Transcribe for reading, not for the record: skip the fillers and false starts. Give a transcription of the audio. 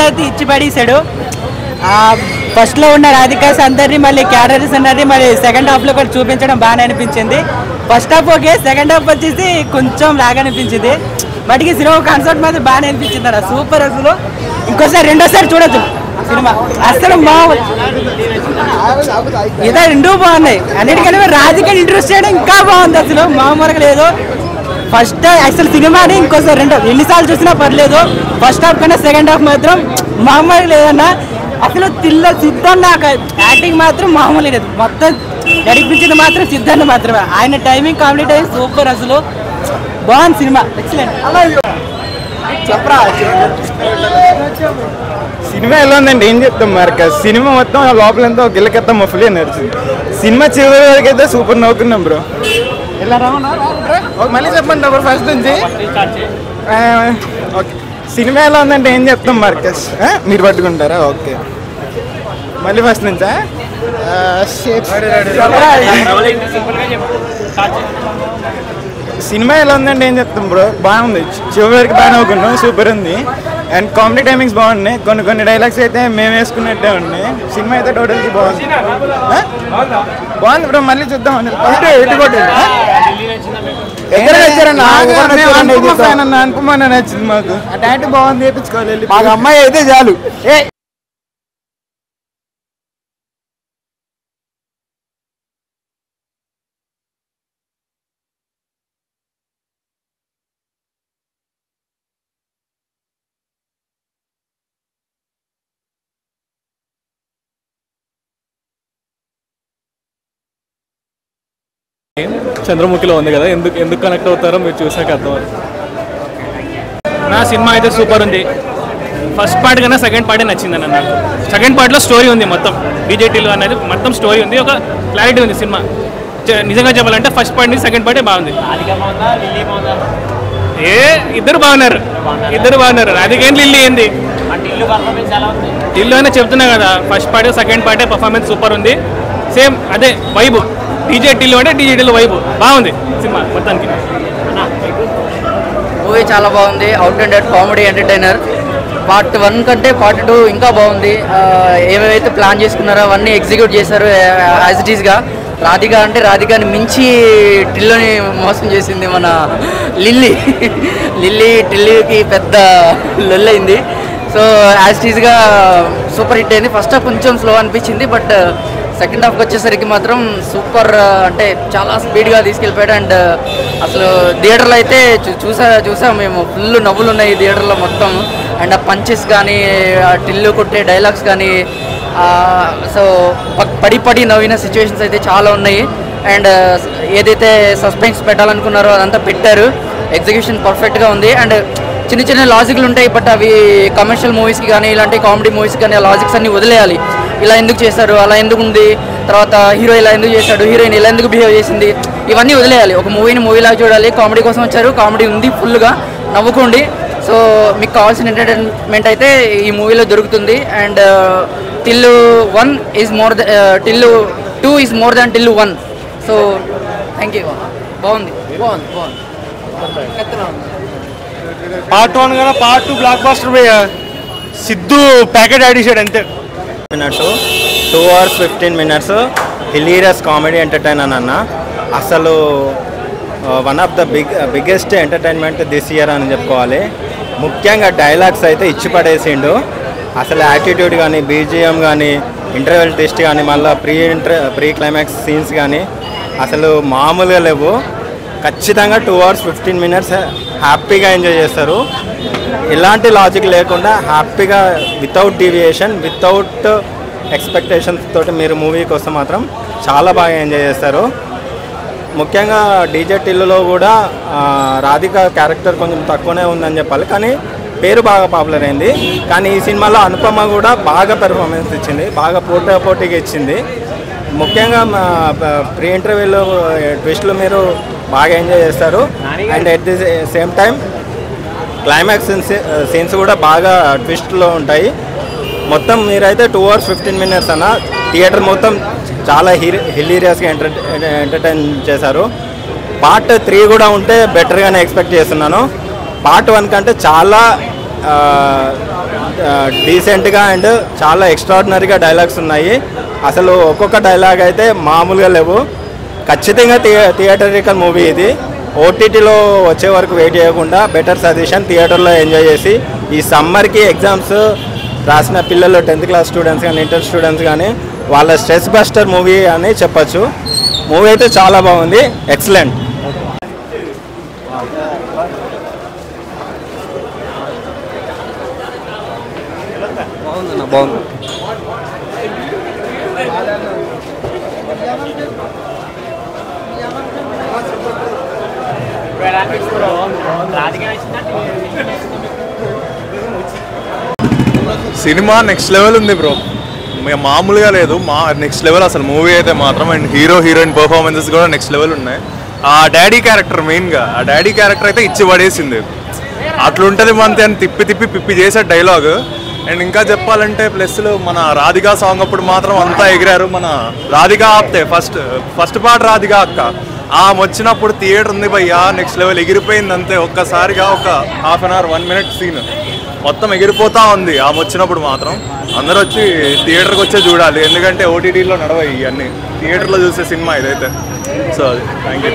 అయితే ఇచ్చి పడేసాడు. ఫస్ట్లో ఉన్న రాధికాస్ అందరినీ మళ్ళీ క్యారెక్టర్స్ అన్నది మళ్ళీ సెకండ్ హాఫ్లో కూడా చూపించడం బాగానే అనిపించింది. First half okay, second half వచ్చేసి కొంచెం లాగా అనిపించింది. బట్కి సినిమా కాన్సెప్ట్ మాత్రం బాగానే అనిపించింది అన్న, సూపర్. అసలు ఇంకోసారి రెండోసారి చూడొచ్చు సినిమా, అసలు బాగుంది. ఇదే రెండూ బాగున్నాయి. అన్నిటికన్నా రాధిక ఇంట్రెస్ట్ చేయడం ఇంకా బాగుంది, అసలు మామూలుగా లేదు. ఫస్ట్ అసలు సినిమాని ఇంకోసారి ఎన్నిసార్లు చూసినా పర్లేదు. ఫస్ట్ హాఫ్ కన్నా సెకండ్ హాఫ్ మాత్రం మామూలుగా లేదన్నా. అసలు సిద్ధన్న యాక్టింగ్ మాత్రం మామూలు లేదు. మొత్తం నడిపించింది మాత్రం సిద్ధన్న మాత్రమే. ఆయన టైమింగ్, కామెడీ టైం సూపర్. అసలు బాగుంది సినిమా, ఎక్సలెంట్. చెప్పరా సినిమా ఎలా ఉందండి? ఏం చెప్తాం మరి, సినిమా మొత్తం లోపలంతా గిల్లకెత్తా మఫులే నడిచింది. సినిమా చివరి వరకు అయితే సూపర్ నవ్వుకున్నాం బ్రో. మళ్ళీ చెప్పండి బ్రో ఫస్ట్ నుంచి. ఓకే, సినిమా ఎలా ఉందంటే ఏం చెప్తాం మార్కస్, మీరు పట్టుకుంటారా? ఓకే, మళ్ళీ ఫస్ట్ నుంచా? సినిమా ఎలా ఉందంటే ఏం చెప్తాం బ్రో, బాగుంది. చివరి వరకు బాగా నవ్వుకున్నాం, సూపర్ ఉంది. అండ్ కామెడీ టైమింగ్స్ బాగున్నాయి. కొన్ని డైలాగ్స్ అయితే మేము వేసుకున్నట్టే ఉన్నాయి. సినిమా అయితే టోటల్కి బాగుంది. బాగుంది బ్రో, మళ్ళీ చూద్దాం. అనుపమ నచ్చింది మాకు. ఆ టాటూ బాగుంది, వేయించుకోవాలి. మాకు అమ్మాయి అయితే చాలు. చంద్రముఖిలో ఉంది కదా, ఎందుకు కనెక్ట్ అవుతారో మీరు చూసాక అర్థం. నా సినిమా అయితే సూపర్ ఉంది. ఫస్ట్ పార్ట్ కన్నా సెకండ్ పార్టే నచ్చిందన్న నాకు. సెకండ్ పార్ట్లో స్టోరీ ఉంది, మొత్తం డీజేటీలు అనేది మొత్తం స్టోరీ ఉంది, ఒక క్లారిటీ ఉంది సినిమా. నిజంగా చెప్పాలంటే ఫస్ట్ పార్ట్ నుంచి సెకండ్ పార్టే బాగుంది. ఇద్దరు బాగున్నారు. రాధికేం లిల్లీ ఏంది, టిల్లు అనే చెప్తున్నా కదా. ఫస్ట్ పార్ట్ సెకండ్ పార్టే పర్ఫార్మెన్స్ సూపర్ ఉంది. సేమ్ అదే వైబు, డీజేటీలు అంటే డీజేటీలు వైబు బాగుంది సినిమా మొత్తానికి. మూవీ చాలా బాగుంది. Out and out comedy entertainer. Part 1 కంటే పార్ట్ 2 ఇంకా బాగుంది. ఏమేమైతే ప్లాన్ చేసుకున్నారో అవన్నీ ఎగ్జిక్యూట్ చేశారు యాజ్ ఇట్ ఈస్గా. రాధిక అంటే రాధికాని మించి టిల్లుని మోసం చేసింది మన టిల్లీకి పెద్ద లొల్లైంది. సో యాజ్ ఇట్ ఈస్గా సూపర్ హిట్ అయింది. ఫస్ట్ హాఫ్ కొంచెం స్లో అనిపించింది, బట్ సెకండ్ హాఫ్కి వచ్చేసరికి మాత్రం సూపర్, అంటే చాలా స్పీడ్గా తీసుకెళ్ళిపోయాడు. అండ్ అసలు థియేటర్లో అయితే చూసాం మేము, ఫుల్ నవ్వులు ఉన్నాయి థియేటర్లో మొత్తం. అండ్ ఆ పంచెస్ కానీ, టిల్లు కొట్టే డైలాగ్స్ కానీ, సో పడి నవ్విన సిచ్యువేషన్స్ అయితే చాలా ఉన్నాయి. అండ్ ఏదైతే సస్పెన్స్ పెట్టాలనుకున్నారో అదంతా పెట్టారు. ఎగ్జిక్యూషన్ పర్ఫెక్ట్గా ఉంది. అండ్ చిన్న లాజిక్లు ఉంటాయి, బట్ అవి కమర్షియల్ మూవీస్కి కానీ ఇలాంటి కామెడీ మూవీస్కి కానీ ఆ లాజిక్స్ అన్ని వదిలేయాలి. ఇలా ఎందుకు చేశారు, అలా ఎందుకు ఉంది, తర్వాత హీరో ఇలా ఎందుకు చేశాడు, హీరోయిన్ ఇలా ఎందుకు బిహేవ్ చేసింది, ఇవన్నీ వదిలేయాలి. ఒక మూవీలాగా చూడాలి. కామెడీ కోసం వచ్చారు, కామెడీ ఉంది, ఫుల్గా నవ్వుకోండి. సో మీకు కావాల్సిన ఎంటర్టైన్మెంట్ అయితే ఈ మూవీలో దొరుకుతుంది. And Tillu 2 is more than Tillu 1. So thank you. బాగుంది. పార్ట్ 1 కదా, part 2 blockbuster Siddhu packet add చేశాడు అంతే. 2 hours 15 minutes hilarious comedy entertainer అన్న. అసలు one of the biggest entertainment this year అని చెప్పుకోవాలి. ముఖ్యంగా డైలాగ్స్ అయితే ఇచ్చి పడేసిండు. అసలు యాటిట్యూడ్ కానీ, బీజిఎం కానీ, ఇంటర్వెల్ టెస్ట్ కానీ, మళ్ళీ ప్రీ క్లైమాక్స్ సీన్స్ కానీ అసలు మామూలుగా లేవు. ఖచ్చితంగా 2 hours 15 minutes హ్యాపీగా ఎంజాయ్ చేస్తారు. ఎలాంటి లాజిక్ లేకుండా హ్యాపీగా, వితౌట్ డీవియేషన్, వితౌట్ ఎక్స్పెక్టేషన్స్ తోటి మీరు మూవీకి వస్తే మాత్రం చాలా బాగా ఎంజాయ్ చేస్తారు. ముఖ్యంగా డీజే టిల్లులో కూడా రాధిక క్యారెక్టర్ కొంచెం తక్కువనే ఉందని చెప్పాలి, కానీ పేరు బాగా పాపులర్ అయింది. కానీ ఈ సినిమాలో అనుపమ కూడా బాగా పెర్ఫార్మెన్స్ ఇచ్చింది, బాగా పోటీగా ఇచ్చింది. ముఖ్యంగా ప్రీ ఇంటర్వ్యూలో ట్విస్ట్లు మీరు బాగా ఎంజాయ్ చేస్తారు. And at the same time climax scenes కూడా బాగా ట్విస్ట్లో ఉంటాయి. మొత్తం మీరైతే 2 hours 15 minutes అన్న థియేటర్ మొత్తం చాలా హిలీరియస్గా ఎంటర్టైన్ చేశారు. పార్ట్ 3 కూడా ఉంటే బెటర్గానే ఎక్స్పెక్ట్ చేస్తున్నాను. పార్ట్ 1 కంటే చాలా డీసెంట్గా అండ్ చాలా ఎక్స్ట్రాడినరీగా డైలాగ్స్ ఉన్నాయి. అసలు ఒక్కొక్క డైలాగ్ అయితే మామూలుగా లేవు. ఖచ్చితంగా థియేటరికల్ మూవీ ఇది. ఓటీటీలో వచ్చే వరకు వెయిట్ చేయకుండా బెటర్ సజెషన్ థియేటర్లో ఎంజాయ్ చేసి ఈ సమ్మర్కి ఎగ్జామ్స్ రాసిన పిల్లలు 10th క్లాస్ స్టూడెంట్స్ కానీ ఇంటర్ స్టూడెంట్స్ కానీ వాళ్ళ స్ట్రెస్ బస్టర్ మూవీ అని చెప్పచ్చు. మూవీ అయితే చాలా బాగుంది, ఎక్సలెంట్. బాగుంది. సినిమా నెక్స్ట్ లెవెల్ ఉంది బ్రో, మామూలుగా లేదు. నెక్స్ట్ లెవెల్ అసలు మూవీ అయితే మాత్రం. అండ్ హీరో హీరోయిన్ పర్ఫార్మెన్సెస్ కూడా నెక్స్ట్ లెవెల్ ఉన్నాయి. ఆ డాడీ క్యారెక్టర్ మెయిన్గా, ఆ డాడీ క్యారెక్టర్ అయితే ఇచ్చి పడేసింది. అట్లుంటుంది మంత్ అని తిప్పి తిప్పి పిప్పి చేసే డైలాగ్. అండ్ ఇంకా చెప్పాలంటే ప్లస్లు మన రాధికా సాంగ్ అప్పుడు మాత్రం అంతా ఎగిరారు. మన రాధికా ఆప్తే ఫస్ట్ పార్ట్ రాధికా అక్క వచ్చినప్పుడు థియేటర్ ఉంది భయ్యా, నెక్స్ట్ లెవెల్ ఎగిరిపోయింది అంతే. ఒక్కసారిగా ఒక half an hour 1 minute scene మొత్తం ఎగిరిపోతూ ఉంది వచ్చినప్పుడు మాత్రం. అందరూ వచ్చి థియేటర్కి వచ్చే చూడాలి, ఎందుకంటే ఓటీటీలో నడవాయి ఇవన్నీ. థియేటర్లో చూసే సినిమా ఇదైతే. సో అది థ్యాంక్ యూ.